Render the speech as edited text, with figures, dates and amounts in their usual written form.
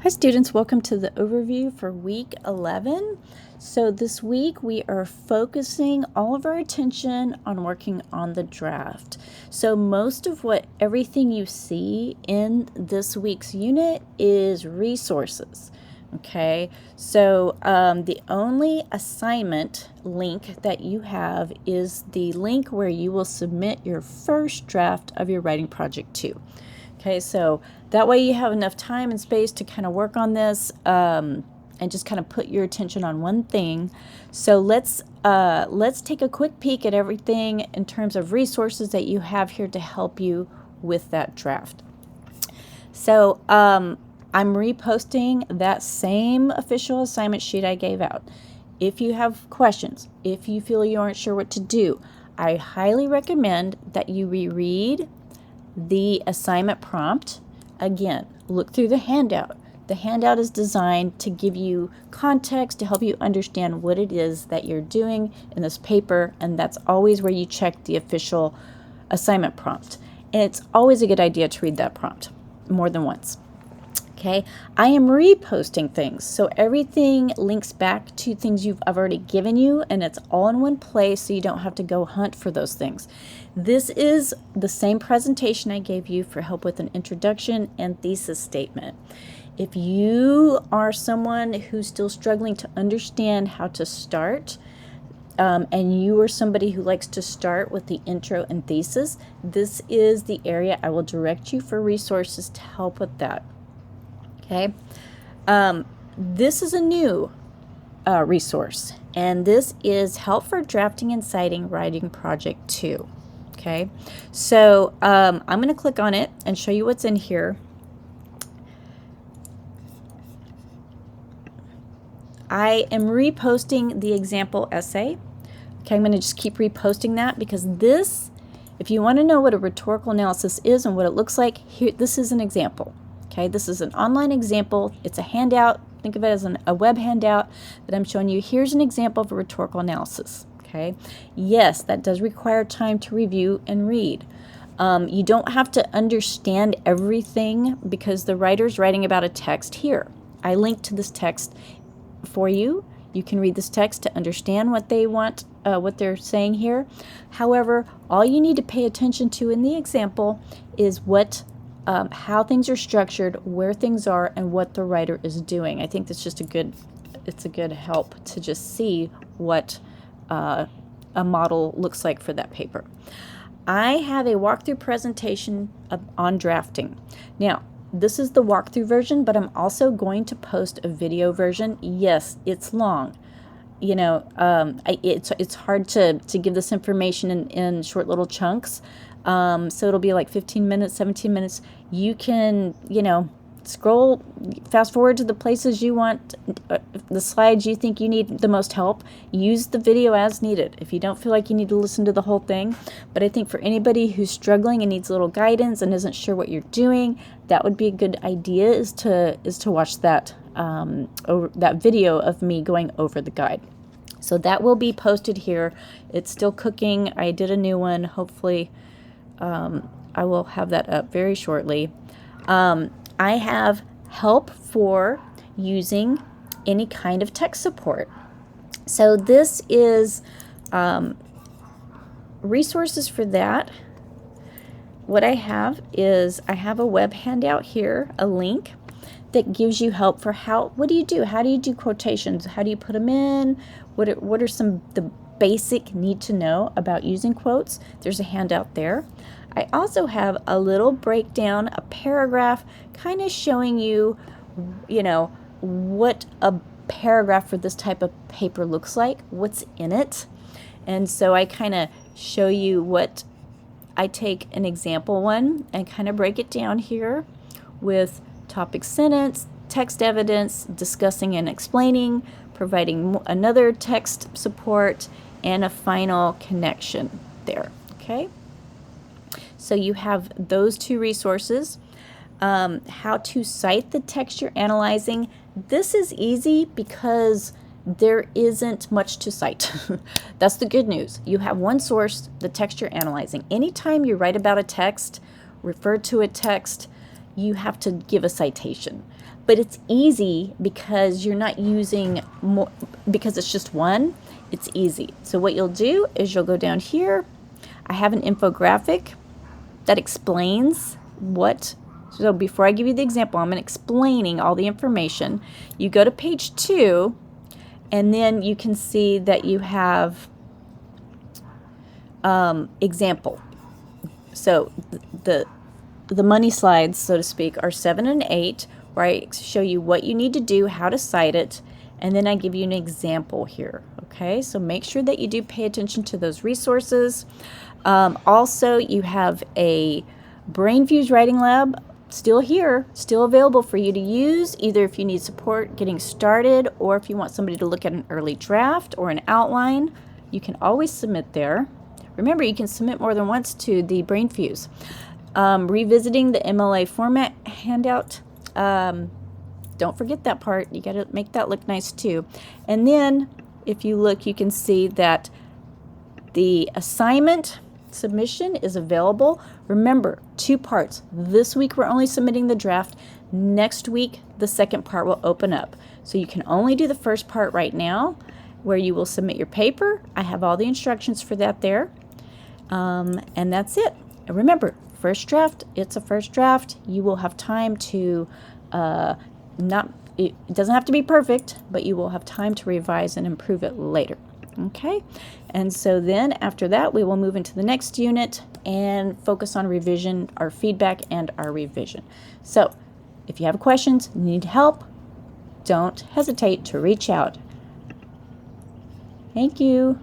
Hi students, welcome to the overview for week 11. So this week we are focusing all of our attention on working on the draft. So most of everything you see in this week's unit is resources. Okay, so the only assignment link that you have is the link where you will submit your first draft of your writing project 2. Okay, so that way you have enough time and space to kind of work on this and just kind of put your attention on one thing. So let's take a quick peek at everything in terms of resources that you have here to help you with that draft. So I'm reposting that same official assignment sheet I gave out. If you have questions, if you feel you aren't sure what to do, I highly recommend that you reread the assignment prompt. Again, look through the handout. The handout is designed to give you context, to help you understand what it is that you're doing in this paper, and that's always where you check the official assignment prompt. And it's always a good idea to read that prompt more than once. Okay, I am reposting things, so everything links back to things I've already given you, and it's all in one place, so you don't have to go hunt for those things. This is the same presentation I gave you for help with an introduction and thesis statement. If you are someone who's still struggling to understand how to start, and you are somebody who likes to start with the intro and thesis, this is the area I will direct you for resources to help with that. Okay, this is a new resource, and this is Help for Drafting and Citing Writing Project 2. Okay, so I'm going to click on it and show you what's in here. I am reposting the example essay. Okay, I'm going to just keep reposting that because this, if you want to know what a rhetorical analysis is and what it looks like, here, this is an example. Okay, this is an online example. It's a handout. Think of it as a web handout that I'm showing you. Here's an example of a rhetorical analysis. Okay, yes, that does require time to review and read. You don't have to understand everything because the writer's writing about a text here. I linked to this text for you. You can read this text to understand what they want, what they're saying here. However, all you need to pay attention to in the example is how things are structured, where things are, and what the writer is doing. I think that's just it's a good help to just see what a model looks like for that paper. I have a walkthrough presentation on drafting. Now, this is the walkthrough version, but I'm also going to post a video version. Yes, it's long. You know, it's hard to give this information in short little chunks. So it'll be like 15 minutes, 17 minutes. You can, scroll, fast forward to the places you want, the slides you think you need the most help. Use the video as needed if you don't feel like you need to listen to the whole thing. But I think for anybody who's struggling and needs a little guidance and isn't sure what you're doing, that would be a good idea is to watch that that video of me going over the guide. So that will be posted here. It's still cooking. I did a new one. Hopefully I will have that up very shortly. I have help for using any kind of tech support. So this is resources for that. What I have is I have a web handout here, a link that gives you help for what do you do? How do you do quotations? How do you put them in? What are the basic need to know about using quotes? There's a handout there. I also have a little breakdown, a paragraph, kind of showing you, what a paragraph for this type of paper looks like, what's in it. And so I kind of show you I take an example one and kind of break it down here with topic sentence, text evidence, discussing and explaining, providing another text support, and a final connection there. Okay, so you have those two resources. How to cite the text you're analyzing. This is easy because there isn't much to cite. That's the good news. You have one source, the text you're analyzing. Anytime you write about a text, refer to a text, you have to give a citation. But it's easy because you're not using more, because it's just one, it's easy. So what you'll do is you'll go down here. I have an infographic that explains what, so before I give you the example, I'm explaining all the information. You go to page 2, and then you can see that you have example. So the money slides, so to speak, are 7 and 8, where I show you what you need to do, how to cite it, and then I give you an example here. Okay, so make sure that you do pay attention to those resources. Also, you have a BrainFuse Writing Lab still here, still available for you to use, either if you need support getting started or if you want somebody to look at an early draft or an outline. You can always submit there. Remember, you can submit more than once to the BrainFuse. Revisiting the MLA format handout. Don't forget that part. You got to make that look nice too. And then if you look, you can see that the assignment submission is available. Remember, 2 parts. This week we're only submitting the draft. Next week the second part will open up. So you can only do the first part right now, where you will submit your paper. I have all the instructions for that there. And that's it. And remember, first draft, it's a first draft. You will have time to it doesn't have to be perfect, but you will have time to revise and improve it later. Okay, and so then after that we will move into the next unit and focus on revision, our feedback, and our revision. So if you have questions, need help, don't hesitate to reach out. Thank you.